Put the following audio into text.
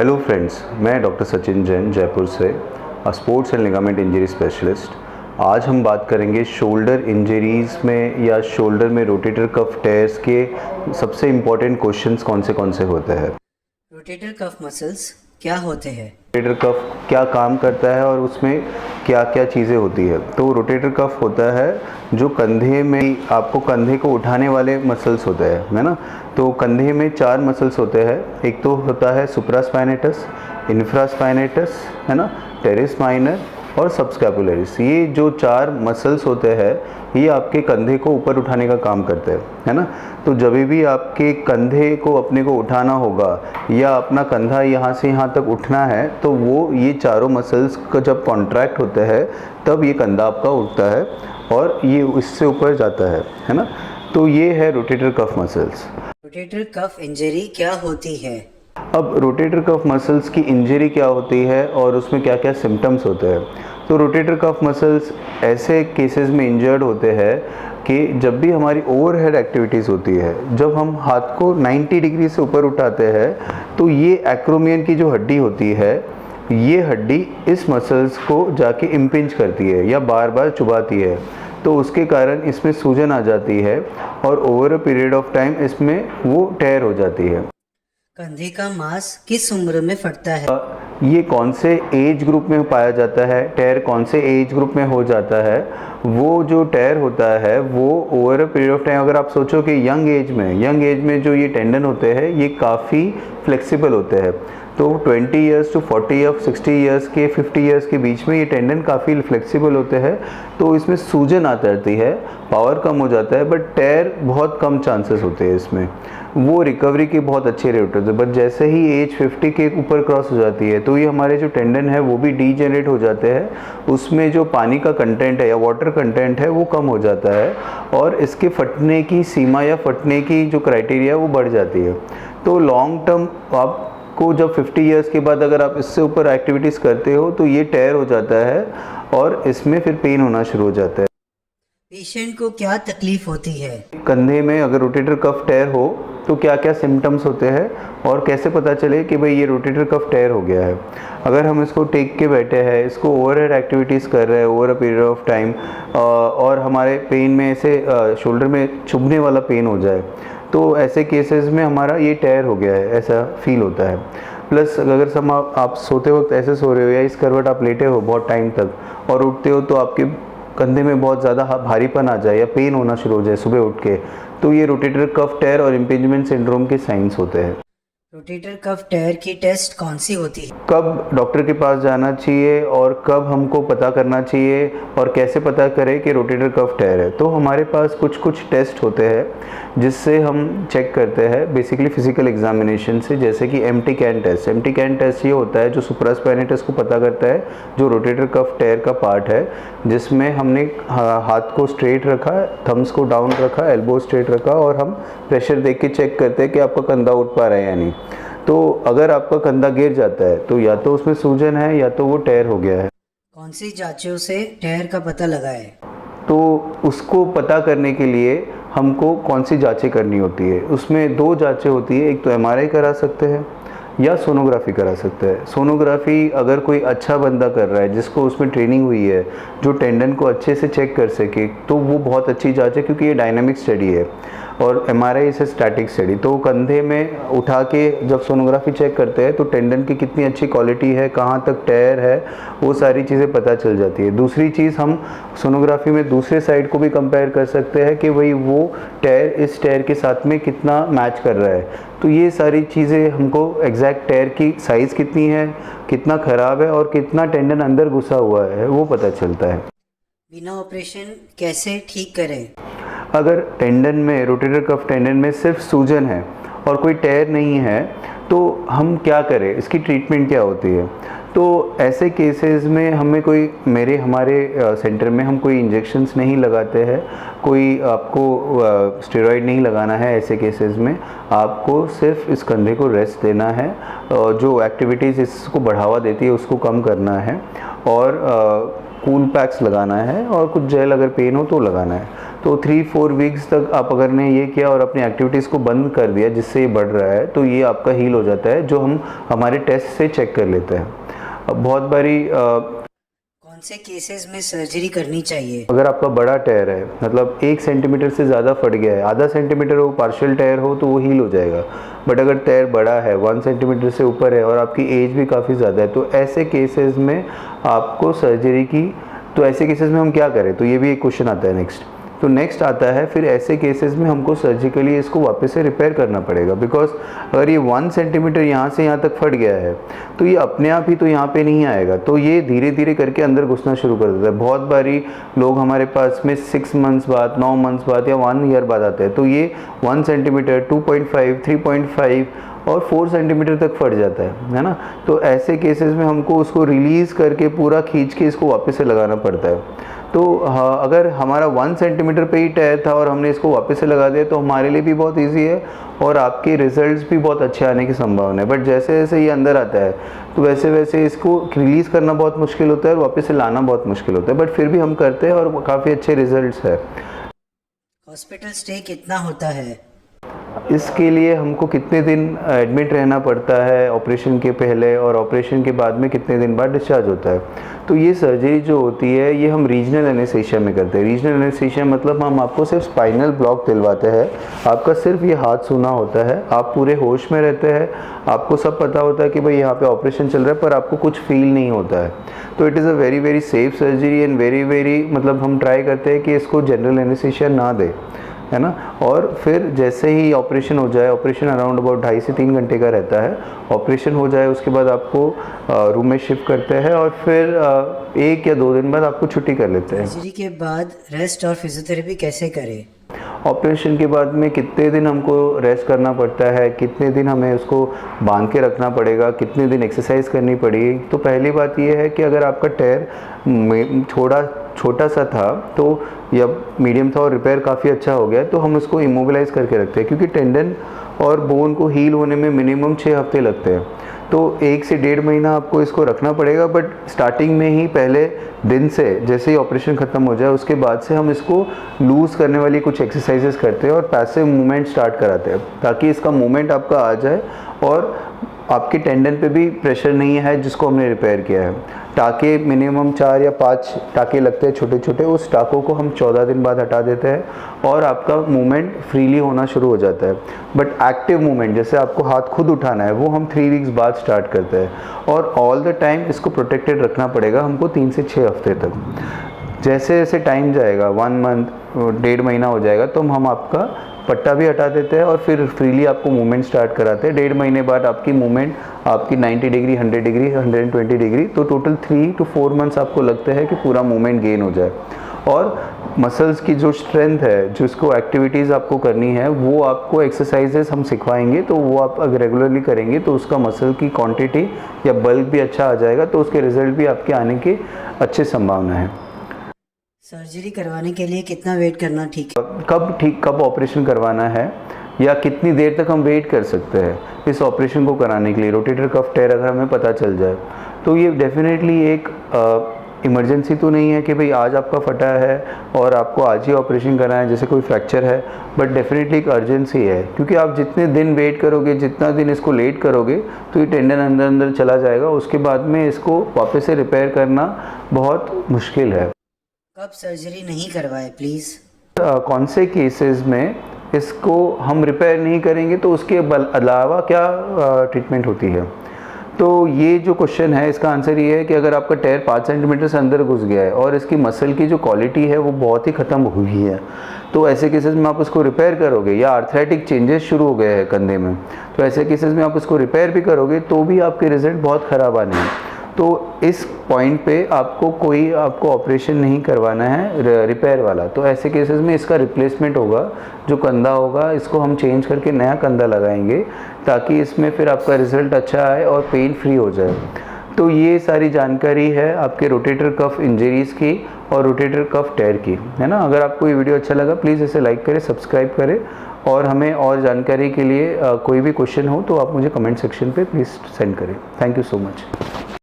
Hello friends, मैं doctor Sachin Jain Jaipur से sports and ligament injury specialist. आज हम बात करेंगे शोल्डर इंजरीज़ में या शोल्डर में रोटेटर कफ टेयर्स के सबसे इम्पॉर्टेंट क्वेश्चंस कौन से होते हैं। रोटेटर कफ मसल्स क्या होते हैं? रोटेटर कफ क्या काम करता है और उसमें क्या क्या चीज़ें होती है। तो रोटेटर कफ होता है जो कंधे में आपको कंधे को उठाने वाले मसल्स होते हैं, है ना। तो कंधे में 4 मसल्स होते हैं। एक तो होता है सुप्रास्पाइनेटस, इंफ्रास्पाइनेटस, है ना, टेरेस माइनर और सबस्कैपुलरिस। ये जो 4 मसल्स होते हैं ये आपके कंधे को ऊपर उठाने का काम करते हैं, है ना। तो जब भी आपके कंधे को अपने को उठाना होगा या अपना कंधा यहाँ से यहाँ तक उठना है तो वो ये चारों मसल्स का जब कॉन्ट्रैक्ट होते हैं तब ये कंधा आपका उठता है और ये इससे ऊपर जाता है ना। तो ये है rotator cuff muscles. Rotator cuff injury क्या होती है? अब रोटेटर कफ मसल्स की इंजरी क्या होती है और उसमें क्या क्या सिम्टम्स होते हैं। तो रोटेटर कफ मसल्स ऐसे केसेस में इंजर्ड होते हैं कि जब भी हमारी ओवरहेड एक्टिविटीज़ होती है, जब हम हाथ को 90 डिग्री से ऊपर उठाते हैं तो ये एक्रोमियन की जो हड्डी होती है ये हड्डी इस मसल्स को जाके इम्पिंज करती है या बार बार चुभाती है। तो उसके कारण इसमें सूजन आ जाती है और over a period of time इसमें वो टेयर हो जाती है। कंधे का मांस किस उम्र में फटता है? ये कौन से एज ग्रुप में पाया जाता है, टेयर कौन से एज ग्रुप में हो जाता है। वो जो टेयर होता है वो over a period of time, अगर आप सोचो कि यंग एज में जो ये टेंडन होते हैं ये काफ़ी फ्लेक्सिबल होते हैं। तो 20 ईयर्स टू 40 या 60 ईयर्स के 50 ईयर्स के बीच में ये टेंडन काफ़ी फ्लेक्सिबल होते हैं। तो इसमें सूजन आती रहती है, पावर कम हो जाता है, बट टेयर बहुत कम चांसेस होते हैं इसमें। वो रिकवरी के बहुत अच्छे रेट होते हैं। बट जैसे ही एज 50 के ऊपर क्रॉस हो जाती है तो ये हमारे जो टेंडन है वो भी डीजेनरेट हो जाते हैं। उसमें जो पानी का कंटेंट है या वाटर कंटेंट है वो कम हो जाता है और इसके फटने की सीमा या फटने की जो क्राइटेरिया वो बढ़ जाती है। तो लॉन्ग टर्म आपको जब 50 ईयर्स के बाद अगर आप इससे ऊपर एक्टिविटीज़ करते हो तो ये टेयर हो जाता है और इसमें फिर पेन होना शुरू हो जाता है। पेशेंट को क्या तकलीफ होती है? कंधे में अगर रोटेटर कफ टेयर हो तो क्या क्या सिम्टम्स होते हैं और कैसे पता चले कि भाई ये रोटेटर कफ टेयर हो गया है। अगर हम इसको टेक के बैठे हैं, इसको ओवरहेड एक्टिविटीज़ कर रहे हैं over a period of time और हमारे पेन में ऐसे शोल्डर में चुभने वाला पेन हो जाए तो ऐसे केसेस में हमारा ये टेयर हो गया है ऐसा फील होता है। प्लस अगर आप सोते वक्त ऐसे सो रहे हो या इस करवट आप लेटे हो बहुत टाइम तक और उठते हो तो आपके कंधे में बहुत ज़्यादा भारीपन आ जाए या पेन होना शुरू हो जाए सुबह उठ के, तो ये रोटेटर कफ टेयर और इम्पिंजमेंट सिंड्रोम के साइंस होते हैं। रोटेटर कफ टेयर की टेस्ट कौन सी होती है? कब डॉक्टर के पास जाना चाहिए और कब हमको पता करना चाहिए और कैसे पता करें कि रोटेटर कफ टेयर है। तो हमारे पास कुछ टेस्ट होते हैं जिससे हम चेक करते हैं बेसिकली फिजिकल एग्जामिनेशन से, जैसे कि empty can test. Empty can test ये होता है जो सुप्रास्पाइनेटस को पता करता है, जो रोटेटर कफ टेयर का पार्ट है, जिसमें हमने हाथ को स्ट्रेट रखा, थम्स को डाउन रखा, एल्बो स्ट्रेट रखा और हम प्रेशर देख के चेक करते हैं कि आपका कंधा उठ पा रहा है या नहीं। तो अगर आपका कंधा गिर जाता है तो या तो उसमें सूजन है या तो वो टेयर हो गया है। कौन सी जांचों से टेयर का पता लगाए? तो उसको पता करने के लिए हमको कौन सी जांचें करनी होती है, उसमें 2 जांचें होती है। एक तो एमआरआई करा सकते हैं या सोनोग्राफी करा सकते हैं। सोनोग्राफी अगर कोई अच्छा बंदा कर रहा है जिसको उसमें ट्रेनिंग हुई है, जो टेंडन को अच्छे से चेक कर सके, तो वो बहुत अच्छी जांच है क्योंकि ये डायनामिक स्टडी है। और एमआरआई से स्टैटिक स्टडी, तो कंधे में उठा के जब सोनोग्राफी चेक करते हैं तो टेंडन की कितनी अच्छी क्वालिटी है, कहाँ तक टेयर है, वो सारी चीज़ें पता चल जाती है। दूसरी चीज़, हम सोनोग्राफी में दूसरे साइड को भी कंपेयर कर सकते हैं कि भाई वो टेयर इस टेयर के साथ में कितना मैच कर रहा है। तो ये सारी चीज़ें हमको एग्जैक्ट टेयर की साइज़ कितनी है, कितना ख़राब है और कितना टेंडन अंदर घुसा हुआ है वो पता चलता है। बिना ऑपरेशन कैसे ठीक करें? अगर टेंडन में, रोटेटर कफ टेंडन में सिर्फ सूजन है और कोई टेयर नहीं है तो हम क्या करें, इसकी ट्रीटमेंट क्या होती है। तो ऐसे केसेस में हमारे सेंटर में हम कोई इंजेक्शंस नहीं लगाते हैं, कोई आपको स्टेरॉइड नहीं लगाना है। ऐसे केसेस में आपको सिर्फ इस कंधे को रेस्ट देना है, जो एक्टिविटीज़ इसको बढ़ावा देती है उसको कम करना है और कूल पैक्स लगाना है और कुछ जेल अगर पेन हो तो लगाना है। तो 3-4 वीक्स तक आप अगर ने ये किया और अपनी एक्टिविटीज़ को बंद कर दिया जिससे ये बढ़ रहा है, तो ये आपका हील हो जाता है, जो हम हमारे टेस्ट से चेक कर लेते हैं। अब बहुत बारी कौन से केसेस में सर्जरी करनी चाहिए? अगर आपका बड़ा टायर है, मतलब 1 सेंटीमीटर से ज़्यादा फट गया है, आधा सेंटीमीटर हो, पार्शियल टायर हो, तो वो हील हो जाएगा। बट अगर टायर बड़ा है, 1 सेंटीमीटर से ऊपर है और आपकी एज भी काफ़ी ज़्यादा है, तो ऐसे केसेस में आपको सर्जरी की, तो ऐसे केसेस में हम क्या करें? तो ये भी एक क्वेश्चन आता है नेक्स्ट। तो नेक्स्ट आता है फिर ऐसे केसेस में हमको सर्जिकली इसको वापस से रिपेयर करना पड़ेगा, बिकॉज अगर ये 1 सेंटीमीटर यहाँ से यहाँ तक फट गया है तो ये अपने आप ही तो यहाँ पे नहीं आएगा, तो ये धीरे धीरे करके अंदर घुसना शुरू कर देता है। बहुत बारी लोग हमारे पास में 6 मंथ्स बाद, 9 मंथ्स बाद या 1 ईयर बाद आते हैं, तो ये 1 सेंटीमीटर, 2.5, 3.5 और 4 सेंटीमीटर तक फट जाता है ना। तो ऐसे केसेस में हमको उसको रिलीज़ करके पूरा खींच के इसको वापस से लगाना पड़ता है। तो हाँ, अगर हमारा 1 सेंटीमीटर पे ही टायर था और हमने इसको वापस से लगा दिया तो हमारे लिए भी बहुत इजी है और आपके रिजल्ट्स भी बहुत अच्छे आने की संभावना है। बट जैसे जैसे ये अंदर आता है तो वैसे वैसे इसको रिलीज़ करना बहुत मुश्किल होता है और वापस से लाना बहुत मुश्किल होता है, बट फिर भी हम करते हैं और काफ़ी अच्छे रिजल्ट्स है। हॉस्पिटल स्टे कितना होता है? इसके लिए हमको कितने दिन एडमिट रहना पड़ता है ऑपरेशन के पहले और ऑपरेशन के बाद में कितने दिन बाद डिस्चार्ज होता है, तो ये सर्जरी जो होती है ये हम रीजनल एनेस्थीसिया में करते हैं। रीजनल एनेस्थीसिया मतलब हम आपको सिर्फ स्पाइनल ब्लॉक दिलवाते हैं, आपका सिर्फ ये हाथ सूना होता है, आप पूरे होश में रहते हैं, आपको सब पता होता है कि भाई यहाँ पे ऑपरेशन चल रहा है, पर आपको कुछ फील नहीं होता है। तो it is a very very safe surgery and very मतलब हम ट्राई करते हैं कि इसको जनरल एनेस्थीसिया ना दे, है ना। और फिर जैसे ही ऑपरेशन हो जाए, ऑपरेशन अराउंड अबाउट 2.5 से 3 घंटे का रहता है, ऑपरेशन हो जाए उसके बाद आपको रूम में शिफ्ट करते हैं और फिर 1 या 2 दिन बाद आपको छुट्टी कर लेते हैं। सर्जरी के बाद रेस्ट और फिजियोथेरेपी कैसे करें? ऑपरेशन के बाद में कितने दिन हमको रेस्ट करना पड़ता है, कितने दिन हमें उसको बांध के रखना पड़ेगा, कितने दिन एक्सरसाइज करनी पड़ेगी। तो पहली बात ये है कि अगर आपका टायर छोटा सा था तो या मीडियम था और रिपेयर काफ़ी अच्छा हो गया तो हम उसको इमोबिलाइज करके रखते हैं, क्योंकि टेंडन और बोन को हील होने में मिनिमम 6 हफ्ते लगते हैं। तो 1 से 1.5 महीना आपको इसको रखना पड़ेगा, बट स्टार्टिंग में ही पहले दिन से जैसे ही ऑपरेशन ख़त्म हो जाए उसके बाद से हम इसको लूज़ करने वाली कुछ एक्सरसाइजेस करते हैं और पैसिव मूवमेंट स्टार्ट कराते हैं, ताकि इसका मूवमेंट आपका आ जाए और आपके टेंडन पे भी प्रेशर नहीं है जिसको हमने रिपेयर किया है। टाँके मिनिमम 4 या 5 टाँके लगते हैं छोटे छोटे, उस टाँकों को हम 14 दिन बाद हटा देते हैं और आपका मूवमेंट फ्रीली होना शुरू हो जाता है। बट एक्टिव मूवमेंट जैसे आपको हाथ खुद उठाना है वो हम 3 वीक्स बाद स्टार्ट करते हैं और ऑल द टाइम इसको प्रोटेक्टेड रखना पड़ेगा हमको 3 से 6 हफ्ते तक। जैसे जैसे टाइम जाएगा 1 मंथ, 1.5 महीना हो जाएगा तो हम आपका पट्टा भी हटा देते हैं और फिर फ्रीली आपको मूवमेंट स्टार्ट कराते हैं। 1.5 महीने बाद आपकी मूवमेंट आपकी 90 डिग्री, 100 डिग्री, 120 डिग्री, तो टोटल 3 to 4 मंथ्स आपको लगते हैं कि पूरा मूवमेंट गेन हो जाए। और मसल्स की जो स्ट्रेंथ है, जिसको एक्टिविटीज़ आपको करनी है, वो आपको एक्सरसाइजेस हम सिखवाएंगे, तो वो आप अगर रेगुलरली करेंगे तो उसका मसल की क्वांटिटी या बल्क भी अच्छा आ जाएगा, तो उसके रिजल्ट भी आपके आने की अच्छी संभावना है। सर्जरी करवाने के लिए कितना वेट करना ठीक है? कब ऑपरेशन करवाना है या कितनी देर तक हम वेट कर सकते हैं इस ऑपरेशन को कराने के लिए, रोटेटर कफ टेयर अगर हमें पता चल जाए तो ये डेफिनेटली एक इमरजेंसी तो नहीं है कि भाई आज आपका फटा है और आपको आज ही ऑपरेशन करना है जैसे कोई फ्रैक्चर है, बट डेफिनेटली एक अर्जेंसी है, क्योंकि आप जितने दिन वेट करोगे, जितना दिन इसको लेट करोगे तो ये टेंडन अंदर अंदर चला जाएगा, उसके बाद में इसको वापस से रिपेयर करना बहुत मुश्किल है। कब सर्जरी नहीं करवाए प्लीज़? कौन से केसेस में इसको हम रिपेयर नहीं करेंगे तो उसके अलावा क्या ट्रीटमेंट होती है? तो ये जो क्वेश्चन है इसका आंसर ये है कि अगर आपका टायर 5 सेंटीमीटर से अंदर घुस गया है और इसकी मसल की जो क्वालिटी है वो बहुत ही ख़त्म हुई है, तो ऐसे केसेस में आप उसको रिपेयर करोगे, या आर्थराइटिक चेंजेस शुरू हो गए हैं कंधे में, तो ऐसे केसेस में आप उसको रिपेयर भी करोगे तो भी आपके रिजल्ट बहुत ख़राब आने हैं। तो इस पॉइंट पे आपको ऑपरेशन नहीं करवाना है रिपेयर वाला, तो ऐसे केसेस में इसका रिप्लेसमेंट होगा, जो कंधा होगा इसको हम चेंज करके नया कंधा लगाएंगे ताकि इसमें फिर आपका रिज़ल्ट अच्छा आए और पेन फ्री हो जाए। तो ये सारी जानकारी है आपके रोटेटर कफ इंजरीज़ की और रोटेटर कफ टेयर की, है ना। अगर आपको ये वीडियो अच्छा लगा प्लीज़ इसे लाइक करें, सब्सक्राइब करें, और हमें और जानकारी के लिए कोई भी क्वेश्चन हो तो आप मुझे कमेंट सेक्शन पे प्लीज़ सेंड करें। Thank you so much.